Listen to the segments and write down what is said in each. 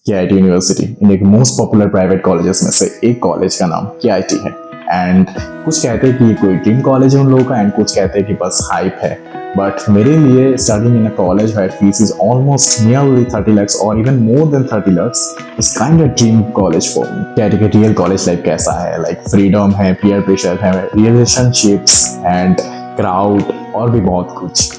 KIT university India के most popular private colleges में से एक कॉलेज का नाम KIT है। एंड कुछ कहते हैं कि ये कोई ड्रीम कॉलेज है उन लोगों का, एंड कुछ कहते हैं कि बस हाइप है। बट मेरे लिए studying in a college where fees is almost nearly 30 lakhs और even more than 30 lakhs is kind of dream college for me. KIT के रियल कॉलेज लाइफ कैसा है, लाइक फ्रीडम है, पीयर प्रेशर है, relationships and crowd और भी बहुत कुछ।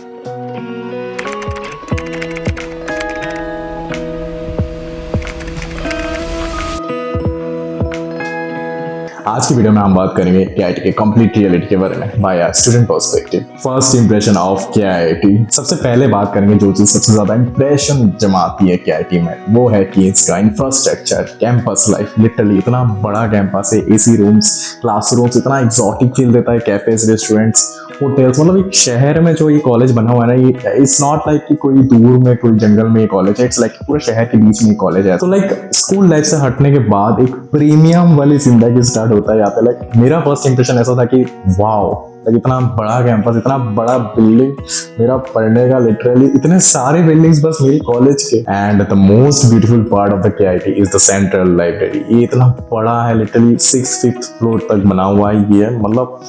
आज की वीडियो में हम बात करेंगे KIT के कंप्लीट रियलिटी के बारे में by a student perspective. First impression of KIT। सबसे पहले बात करेंगे जो चीज सबसे ज्यादा इंप्रेशन जमाती है KIT में, वो है कि इसका इंफ्रास्ट्रक्चर, कैंपस लाइफ। लिटरली इतना बड़ा कैंपस है, AC रूम्स, क्लासरूम्स, इतना एक्सोटिक फील देता है, कैफेज, रेस्टोरेंट्स, होटल्स। मतलब एक शहर में जो ये कॉलेज बना हुआ है ना, ये इट्स नॉट लाइक कि कोई दूर में कोई जंगल में ये कॉलेज है, इट्स लाइक पूरे शहर के बीच में ये कॉलेज है। तो लाइक स्कूल लाइफ से हटने के बाद एक प्रीमियम वाली जिंदगी स्टार्ट होता है यहाँ पे। लाइक मेरा फर्स्ट इंप्रेशन ऐसा था कि वाओ, लाइक इतना बड़ा कैंपस, इतना बड़ा बिल्डिंग, मेरा पढ़ने का लिटरली इतने सारे बिल्डिंग्स बस मेरी कॉलेज के। And the most beautiful part of the KIT is the central library. ये इतना बड़ा है, लिटरली 6th फ्लोर तक बना हुआ है ये। मतलब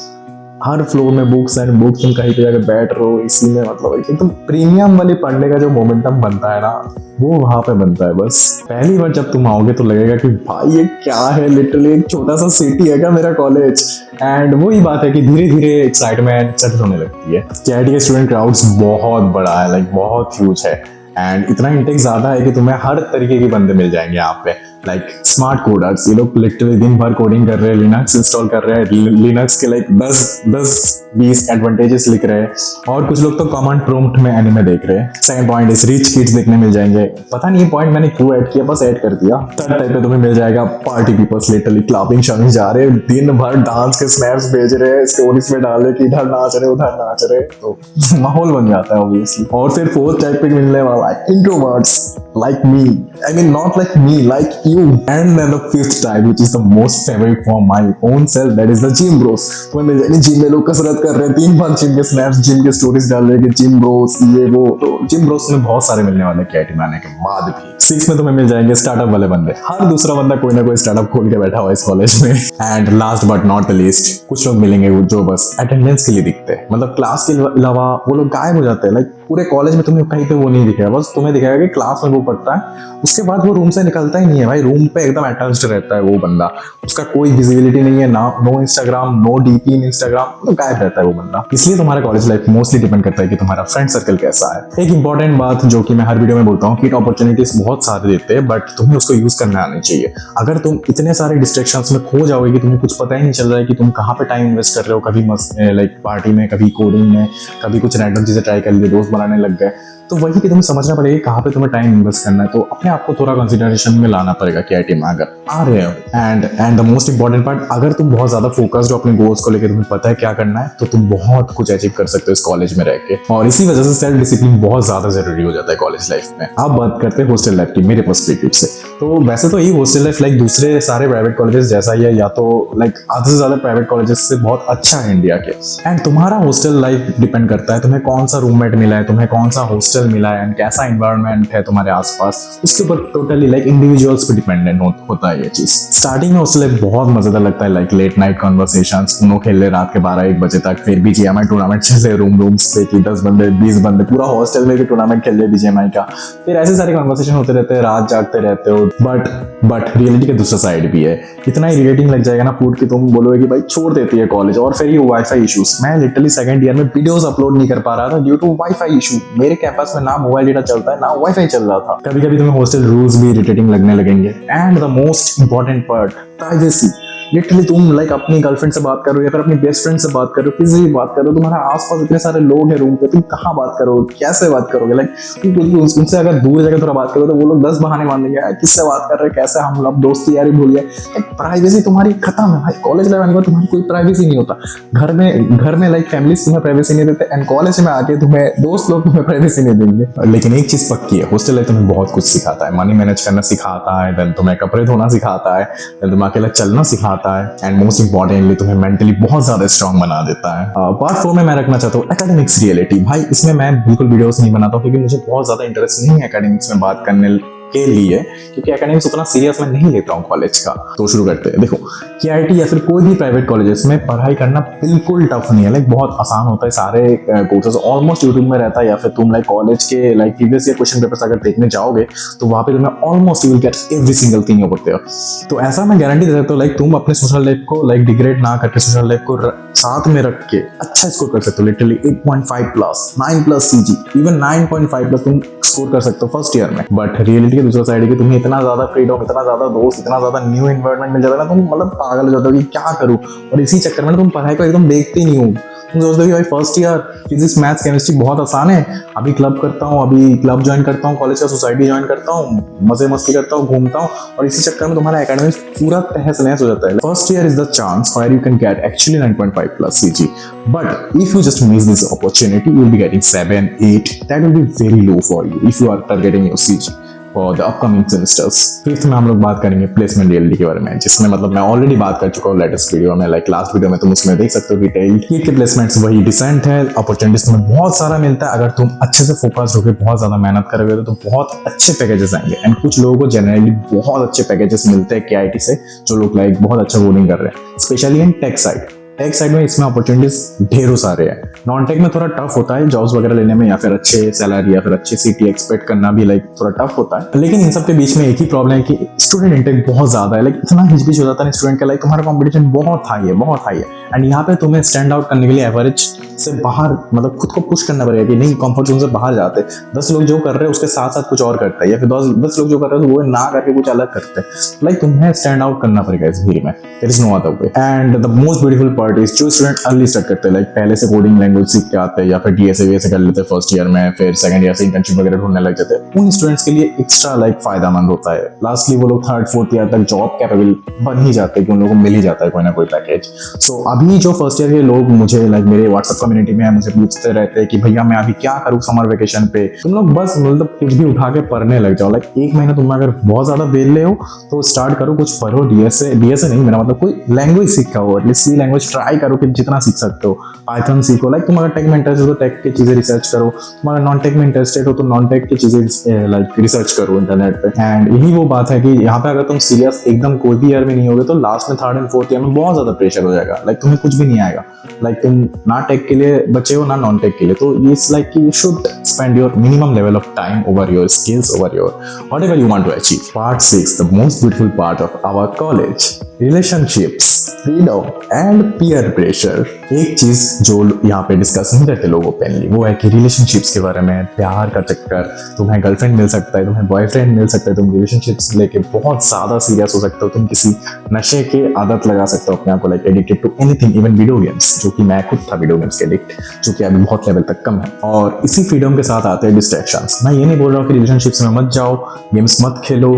हर फ्लोर में बुक्स एंड बुक्स, तुम कहीं पे जाकर बैठ रहो इसी में। मतलब एकदम प्रीमियम वाले पढ़ने का जो मोमेंटम बनता है ना, वो वहां पे बनता है। बस पहली बार जब तुम आओगे तो लगेगा कि भाई ये क्या है, लिटरली एक छोटा सा सिटी है क्या मेरा कॉलेज। एंड वही बात है कि धीरे धीरे एक्साइटमेंट सेटल होने लगती है। KIT के स्टूडेंट क्राउड्स बहुत बड़ा है, लाइक बहुत ह्यूज है। एंड इतना इंटेक ज्यादा है कि तुम्हें हर तरीके के बंदे मिल जाएंगे यहाँ पे। लाइक स्मार्ट कोडर्स, ये लोग लिटरली दिन भर कोडिंग कर रहे हैं, लिनक्स इंस्टॉल कर रहे हैं, लिनक्स के लाइक 10-20 एडवांटेजेस लिख रहे हैं। और कुछ लोग तो कमांड प्रॉम्प्ट में एनिमे देख रहे हैं। Second point is rich kids देखने मिल जाएंगे। पता नहीं ये पॉइंट मैंने क्यों ऐड किया, बस ऐड कर दिया। थर्ड टाइप पे तुम्हें मिल जाएगा party peoples, literally clubbing shopping जा रहे हैं, दिन भर डांस के स्नैप्स भेज रहे हैं, स्टोरीज में डाल रहे कि इधर नाच रहे उधर नाच रहे, तो माहौल बन जाता है ऑब्वियसली। और फिर फोर्थ टाइप पे मिलने वाला है introverts like me, I mean not like me, like you. And then the fifth type, which is the most favorite for my own self, that is the gym bros. तो मिल जाएंगे gym में लोग कसरत कर रहे हैं, 3 बार जिम के snaps, gym के स्टोरीज डाल रहे हैं कि जिम ब्रोस ये वो। तो जिम ब्रोस में बहुत सारे मिलने वाले KIT में आने के बाद भी। 6 में तुम्हें मिल जाएंगे स्टार्टअप वाले बंदे। हर दूसरा बंदा कोई ना कोई स्टार्टअप खोल के बैठा हुआ है इस कॉलेज में। And last but not the least, कुछ लोग मिलेंगे जो बस अटेंडेंस के लिए दिखते हैं। मतलब क्लास के अलावा वो लोग गायब हो जाते हैं। लाइक पूरे कॉलेज में तुम्हें कहीं पे वो नहीं दिखेगा, बस तुम्हें दिखेगा कि क्लास में वो पढ़ता है, उसके बाद वो रूम से निकलता ही नहीं है। भाई रूम पे एकदम अटैच्ड रहता है वो बंदा, उसका कोई विजिबिलिटी नहीं है, ना नो इंस्टाग्राम, नो DP इन इंस्टाग्राम, तो गायब रहता है वो बंदा। इसलिए तुम्हारा कॉलेज लाइफ मोस्टली डिपेंड करता है कि तुम्हारा फ्रेंड सर्कल कैसा है। एक इंपॉर्टेंट बात जो कि मैं हर वीडियो में बोलता हूँ कि अपॉर्चुनिटीज बहुत सारे देते हैं, बट तुम्हें उसको यूज करना आनी चाहिए। अगर तुम इतने सारे डिस्ट्रैक्शंस में खो जाओगे कि तुम्हें कुछ पता ही नहीं चल रहा है कि तुम कहाँ पे टाइम इन्वेस्ट कर रहे हो, कभी लाइक पार्टी में, कभी कोडिंग में, कभी कुछ रैंडम चीजें ट्राई कर लिए, दोस्त बनाने लग गए, तो वही कि तुम्हें समझना पड़ेगा कहाँ पे तुम्हें टाइम इन्वेस्ट करना है। तो अपने आप को थोड़ा कंसिडरेशन में लाना पड़ेगा KIT में अगर आ रहे हो। And the most important part, अगर तुम बहुत ज्यादा फोकस्ड हो अपने गोल्स को लेकर, तुम्हें पता है क्या करना है, तो तुम बहुत कुछ अचीव कर सकते हो इस कॉलेज में रह के। और इसी वजह से सेल्फ डिसिप्लिन बहुत ज्यादा जरूरी हो जाता है कॉलेज लाइफ में। अब बात करते हैं हॉस्टल लाइफ की मेरे पर्सपेक्टिव से। तो वैसे तो ये हॉस्टल लाइफ लाइक दूसरे सारे प्राइवेट कॉलेजेस जैसा ही है, या तो लाइक आधे से ज्यादा प्राइवेट कॉलेजेस से बहुत अच्छा है इंडिया के। एंड तुम्हारा हॉस्टल लाइफ डिपेंड करता है तुम्हें कौन सा रूममेट मिला है, तुम्हें कौन सा हॉस्टल मिला है, एंड कैसा एनवायरनमेंट है तुम्हारे आसपास, उसके ऊपर टोटली लाइक इंडिविजुअल्स पे डिपेंडेंट होता है ये चीज। स्टार्टिंग में हॉस्टल लाइफ बहुत मजेदार लगता है, लाइक लेट नाइट कॉन्वर्सेशंस, उनो खेल ले रात के 12-1 बजे तक, फिर BGMI टूर्नामेंट चल रहे रूम्स पे कि 10 बंदे 20 बंदे पूरा हॉस्टल में भी टूर्नामेंट खेल रहे BGMI का। फिर ऐसे सारे कॉन्वर्सेशन होते रहते हैं, रात जागते रहते हो। बट रियलिटी का दूसरा साइड भी है। इतना इरिटेटिंग लग जाएगा ना फूड कि तुम बोलोगे कि भाई छोड़ देती है कॉलेज। और फिर ये वाईफाई इश्यूज, मैं लिटरली सेकंड ईयर में वीडियोस अपलोड नहीं कर पा रहा था ड्यू टू वाईफाई इशू। मेरे कैंपस में ना मोबाइल डेटा चलता है ना वाईफाई चल रहा था। कभी कभी तुम्हें हॉस्टल रूल्स भी इरिटेटिंग लगने लगेंगे। And the most important part, privacy. Literally तुम लाइक अपनी गर्लफ्रेंड से बात करो या फिर अपनी बेस्ट फ्रेंड से बात करो, किसी से भी बात करो, तुम्हारे आसपास इतने सारे लोग हैं रूम पे, तुम कहाँ बात करोगे, कैसे बात करोगे। लाइक तुम उनसे अगर दूर जगह थोड़ा बात करो तो वो लोग 10 बहाने मान देंगे, किससे बात कर रहे हैं, कैसे, हम लोग दोस्ती यारी भूल गए। प्राइवेसी तुम्हारी खत्म है भाई। कॉलेज लाइफ आने के बाद तुम्हारी कोई प्राइवेसी नहीं होता। घर में लाइक फैमिलीज तुम्हें प्राइवेसी नहीं देते, एंड कॉलेज में आके तुम्हें दोस्त लोग तुम्हें प्राइवेसी नहीं देंगे। लेकिन एक चीज पक्की है, हॉस्टल लाइफ तुम्हें बहुत कुछ सिखाता है। मनी मैनेज करना सिखाता है, देन तुम्हें कपड़े धोना सिखाता है, देन तुम्हें अकेला चलना सिखाता है, एंड मोस्ट इंपॉर्टेंटली तुम्हें मेंटली बहुत ज्यादा स्ट्रांग बना देता है। पार्ट 4 में मैं रखना चाहता हूँ एकेडमिक्स रियलिटी। भाई इसमें मैं बिल्कुल वीडियोस नहीं बनाता क्योंकि मुझे बहुत ज्यादा इंटरेस्ट नहीं है एकेडमिक्स में बात करने के लिए, क्योंकि एकेडमिक्स उतना सीरियस मैं नहीं लेता हूँ कॉलेज का। तो शुरू करते हैं। देखो, KIT या फिर कोई भी प्राइवेट कॉलेजेस में पढ़ाई करना बिल्कुल टफ नहीं है, लाइक बहुत आसान होता है। सारे कोर्सेज ऑलमोस्ट यूट्यूब में रहता है, या फिर तुम लाइक कॉलेज के like previous year question papers अगर देखने जाओगे तो वहाँ पे तुम्हें almost you will get every single thing over there. तो ऐसा मैं गारंटी दे सकता हूँ, लाइक तुम अपने सोशल लाइफ को लाइक डिग्रेड ना करके सोशल लाइफ को साथ में रख के अच्छा स्कोर कर सकते हो। Literally 8.5 plus, 9 plus CG, even 9.5 plus तुम स्कोर कर सकते हो फर्स्ट ईयर में। बट रियलिटी के दूसरा साइड है कि तुम्हें इतना ज्यादा फ्रीडम, इतना ज्यादा दोस्त, इतना ज्यादा न्यू एनवायरनमेंट मिल जाता है ना, तुम मतलब पागल हो जाते हो कि क्या करूं। और इसी चक्कर में तुम पढ़ाई को एकदम देखते ही नहीं हो। तुम सोचते हो कि भाई first year physics maths chemistry बहुत आसान है, अभी क्लब करता हूँ, अभी क्लब ज्वाइन करता हूँ, कॉलेज का सोसाइटी ज्वाइन करता हूँ, मजे मस्ती करता हूँ, घूमता हूँ, और इसी चक्कर में तुम्हारा एकेडमिक्स पूरा तहस नहस हो जाता है। First year is the chance where you can get actually 9.5 plus CG, but if you just miss this opportunity, you will be getting 7, 8. That will be very low for you if you are targeting your CG for the upcoming semesters. Fifth में हम लोग बात करेंगे placement reality के बारे में, जिसमें मतलब मैं ऑलरेडी बात कर चुका हूँ लेटेस्ट वीडियो में, लाइक लास्ट वीडियो में तुम उसमें देख सकते हो डिटेल कि प्लेसमेंट्स वही डिसेंट है, अपॉर्चुनिटीज तुम्हें बहुत सारा मिलता है। अगर तुम अच्छे से फोकस होकर बहुत ज्यादा मेहनत करोगे तो बहुत अच्छे पैकेजेस आएंगे। एंड कुछ लोगों को जनरली बहुत अच्छे पैकेजेस मिलते हैं KIT से, जो लोग लाइक बहुत अच्छा कोडिंग कर रहे हैं, specially in tech side. Tech side में इसमें अपॉर्चुनिटीज ढेरों सारे हैं। नॉन टेक में थोड़ा टफ होता है जॉब्स वगैरह लेने में, या फिर अच्छे सैलरी या फिर अच्छे CT एक्सपेक्ट करना भी लाइक थोड़ा टफ होता है। लेकिन इन सब के बीच में एक ही प्रॉब्लम है कि स्टूडेंट इंटेक बहुत ज्यादा है, लाइक इतना हिचकिच हो जाता है स्टूडेंट का, लाइक तुम्हारा कंपटीशन बहुत हाई है, बहुत हाई है। एंड यहाँ पे तुम्हें स्टैंड आउट करने के लिए एवरेज से बाहर मतलब खुद को पुश करना पड़ेगा कि नहीं, कंफर्ट जोन से बाहर जाते। 10 लोग जो कर रहे हैं उसके साथ साथ कुछ और करता है, या फिर 10 लोग जो कर रहे हैं वो ना करके कुछ अलग करते हैं। लाइक तुम्हें स्टैंड आउट करना पड़ेगा इस भीड़ में, there is no other way. And the most beautiful part is जो स्टूडेंट अर्ली स्टार्ट करते हैं, लाइक पहले से कोडिंग लैंग्वेज सीख के आते हैं, या फिर DSA कर लेते हैं फर्स्ट ईयर में, फिर सेकंड ईयर से इंटर्नशिप वगैरह ढूंढने लग जाते हैं, उन स्टूडेंट्स के लिए एक्स्ट्रा लाइक फायदेमंद होता है। लास्टली वो लोग 3rd 4th ईयर तक जॉब कैपेबल बन ही जाते हैं कि उन लोगों को मिल ही जाता है कोई ना कोई पैकेज। सो अभी जो फर्स्ट ईयर के लोग मुझे लाइक मेरे व्हाट्सएप कम्युनिटी में मुझे पूछते रहते हैं कि भैया मैं अभी क्या करूँ समर वेकेशन पे, तुम लोग बस मतलब कुछ भी उठा के पढ़ने लग जाओ। लाइक एक महीना तुम अगर बहुत ज्यादा वेले हो तो स्टार्ट करो, कुछ पढ़ो, DSA नहीं, मेरा मतलब कोई लैंग्वेज सीखा हो, एटलीस्ट C लैंग्वेज ट्राई करो कि जितना सीख सकते हो। पाइथन सीखो, लाइक तुम अगर टेक में इंटरेस्टेड हो तो टेक की चीजें रिसर्च करो, तुम अगर नॉन टेक में इंटरेस्टेड हो तो नॉन टेक की चीजें लाइक रिसर्च करो इंटरनेट पे। एंड यही वो बात है कि यहाँ पे अगर तुम सीरियस एकदम कोई भी ईयर में नहीं होगे तो लास्ट में 3rd एंड 4th ईयर में बहुत ज्यादा प्रेशर हो जाएगा, लाइक तुम्हें कुछ भी नहीं आएगा। लाइक तुम ना टेक के लिए बचे हो ना नॉन टेक के लिए, तो it's like you should spend your minimum level of time over your skills, over your whatever you want to achieve. Part 6, the most beautiful part of our college, relationships, freedom and peer pressure. एक चीज जो यहाँ पे discuss नहीं करते लोग openly, वो है कि रिलेशनशिप्स के बारे में, प्यार का चक्कर, तुम्हें गर्लफ्रेंड मिल सकता है, तुम्हें बॉयफ्रेंड मिल सकता है, तुम रिलेशनशिप्स लेके बहुत ज्यादा सीरियस हो सकते हो, तुम किसी नशे के आदत लगा सकते हो अपने आप को, like addicted to anything, even video games, जो कि मैं खुद था वीडियो गेम्स के एडिक्ट, जो कि अभी बहुत लेवल तक कम है। और इसी फ्रीडम के साथ आते हैं डिस्ट्रैक्शंस। मैं ये नहीं बोल रहा हूँ कि रिलेशनशिप्स में मत जाओ, गेम्स मत खेलो,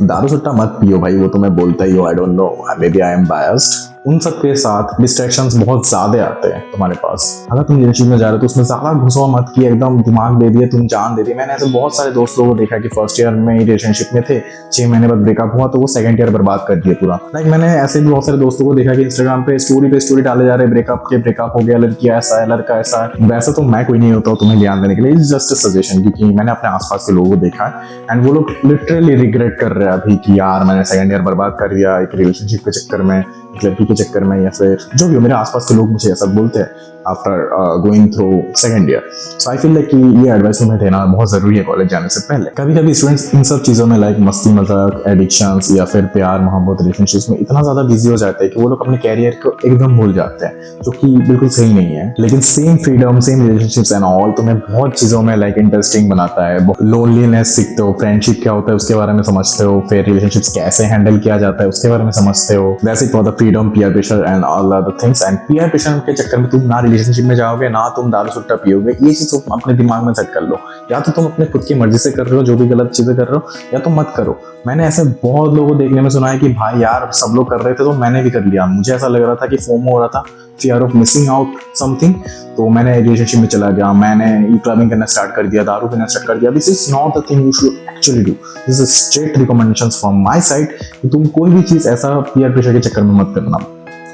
दारू सट्टा मत पियो भाई, वो तो मैं बोलता ही हूँ, I don't know, maybe I am biased. उन सब के साथ डिस्ट्रैक्शंस बहुत ज्यादा आते हैं तुम्हारे पास। अगर तुम रिलेशनशिप में जा रहे हो तो उसमें ज्यादा घुसो मत कि एकदम दिमाग दे दिए, तुम जान दे दी। मैंने ऐसे बहुत सारे दोस्तों को देखा कि फर्स्ट ईयर में रिलेशनशिप में थे, 6 महीने बाद ब्रेकअप हुआ तो वो सेकंड ईयर बर्बाद कर दिए पूरा। लाइक मैंने ऐसे भी बहुत सारे दोस्तों को देखा कि इंस्टाग्राम पे स्टोरी डाले जा रहे ब्रेकअप हो गया, लड़की ऐसा है, लड़का ऐसा है। वैसे तो मैं कोई नहीं होता हूँ तुम्हें ज्ञान देने के लिए, इट्स जस्ट अ सजेशन, क्योंकि मैंने अपने आसपास के लोगों को देखा है एंड वो लोग लिटरली रिग्रेट कर रहे हैं अभी कि यार मैंने सेकंड ईयर बर्बाद कर दिया एक रिलेशनशिप के चक्कर में, एक लड़की के चक्कर में, या फिर जो भी हो। मेरे आसपास के लोग मुझे ऐसा बोलते हैं after going through second year. So I feel like कि ये एडवाइस तुम्हें देना बहुत जरूरी है कॉलेज जाने से पहले। कभी कभी स्टूडेंट्स इन सब चीजों में लाइक मस्ती मजाक, एडिक्शंस या फिर प्यार मोहब्बत रिलेशनशिप्स में इतना ज्यादा बिजी हो जाते हैं कि वो लोग अपने कैरियर को एकदम भूल जाते हैं, जो कि बिल्कुल सही नहीं है। लेकिन same freedom, same relationships and all तुम्हें बहुत चीजों में लाइक इंटरेस्टिंग बनाता है। लोनलीनेस सीखते हो, फ्रेंडशिप क्या होता है उसके बारे में समझते हो, फिर रिलेशनशिप्स कैसे हैंडल किया जाता है उसके बारे में समझते हो। That's it for the freedom, peer pressure and all other things. And peer pressure के चक्कर में तुम ना रिलेशनशिप में जाओगे ना तुम दारू सुट्टा पियोगे, ये चीज तुम अपने दिमाग में सेट कर लो। या तो तुम अपने खुद की मर्जी से कर रहे हो जो भी गलत चीजें कर रहे हो, या तो मत करो। मैंने ऐसे बहुत लोगों को देखने में सुना है कि भाई यार सब लोग कर रहे थे तो मैंने भी कर लिया, मुझे ऐसा लग रहा था कि फोमो हो रहा था, fear of missing out something, तो मैंने रिलेशनशिप में चला गया, मैंने ई क्लबिंग करना स्टार्ट कर दिया, दारू पीना स्टार्ट कर दिया। This is not the thing you should actually do. This is straight recommendations from my side कि तुम कोई भी चीज ऐसा पीयर प्रेशर के चक्कर में मत करना।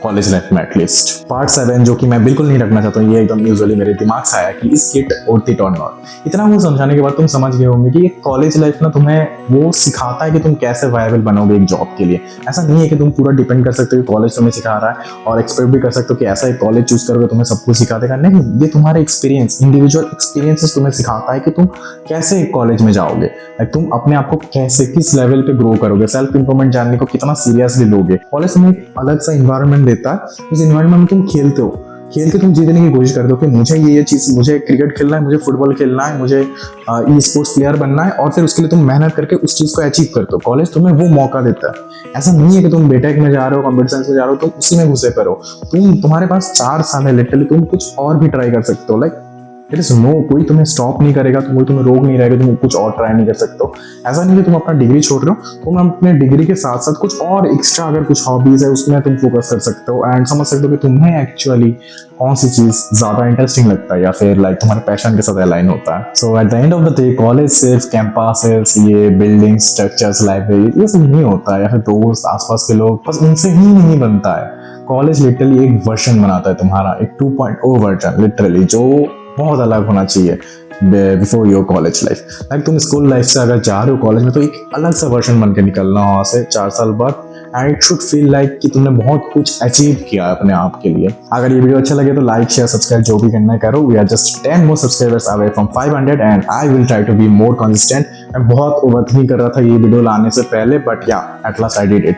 कॉलेज लाइफ में एटलीस्ट। पार्ट 7 जो कि मैं बिल्कुल नहीं रखना चाहता हूँ, ये एकदम यूजुअली मेरे दिमाग से आया कि इस किट और इट और नॉट। इतना वो समझाने के बाद तुम समझ गए होंगे कि कॉलेज लाइफ ना तुम्हें वो सिखाता है कि तुम कैसे वायबल बनोगे एक जॉब के लिए। ऐसा नहीं है कि तुम पूरा डिपेंड कर सकते हो कि कॉलेज तुम्हें सिखा रहा है और एक्सपेक्ट भी कर सकते हो कि ऐसा एक कॉलेज चूज करोगे तुम्हें सब कुछ सिखा देगा। नहीं, ये तुम्हारे एक्सपीरियंस, इंडिविजुअल एक्सपीरियंसेस तुम्हें सिखाता है कि तुम कैसे कॉलेज में जाओगे, तुम अपने आप को कैसे किस लेवल पे ग्रो करोगे, सेल्फ इंप्रूवमेंट जानने को कितना सीरियसली लोगे। कॉलेज तुम्हें एक अलग सा इन्वायरमेंट देता है, उस इन्वायरमेंट में तुम खेलते हो, खेल के तुम जीतने की कोशिश करते हो कि मुझे ये चीज़, मुझे क्रिकेट खेलना है, मुझे फुटबॉल खेलना है, मुझे ई स्पोर्ट्स प्लेयर बनना है, और फिर उसके लिए तुम मेहनत करके उस चीज़ को अचीव करते हो। कॉलेज तुम्हें वो मौका देता है। ऐसा नहीं है कि तुम बीटेक में जा रहे हो, कंप्यूटर साइंस में जा रहे हो, तुम उसी में घुसे पर हो। तुम्हारे पास 4 साल है लिटरली, तुम कुछ और भी ट्राई कर सकते हो। लाइक इट इज नो, कोई तुम्हें स्टॉप नहीं करेगा, कोई तुम्हें रोक नहीं रहेगा, तुम कुछ और ट्राई नहीं कर सकते हो। ऐसा नहीं कि तुम अपना डिग्री छोड़ रहे हो, तुम अपने डिग्री के साथ साथ कुछ और एक्स्ट्रा अगर कुछ हॉबीज है उसमें तुम फोकस कर सकते हो एंड समझ सकते हो कि तुम्हें एक्चुअली कौन सी चीज ज्यादा इंटरेस्टिंग लगता है या फिर लाइक तुम्हारे पैशन के साथ अलाइन होता है। So at the end of the day college सिर्फ कैंपसेस, ये बिल्डिंग स्ट्रक्चर्स, लाइब्रेरी, ये सब नहीं होता है, या फिर दोस्त, आसपास के लोग, बस उनसे ही नहीं बनता है। कॉलेज लिटरली एक वर्जन बनाता है तुम्हारा, एक 2.0 वर्जन लिटरली, जो बहुत अलग होना चाहिए before your college life. Like तुम स्कूल लाइफ से अगर जा रहे हो कॉलेज में, तो एक अलग सा वर्जन बन के निकलना वहाँ से 4 साल बाद, and it should feel like कि तुमने बहुत कुछ अचीव किया है अपने आप के लिए। अगर ये वीडियो अच्छा लगे तो लाइक, शेयर, सब्सक्राइब जो भी करना है करो। We are just 10 more subscribers away from 500 and I will try to be more consistent. मैं बहुत ओवरथिंक कर रहा था ये वीडियो लाने से पहले, बट या at last I did it.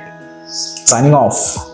Signing off.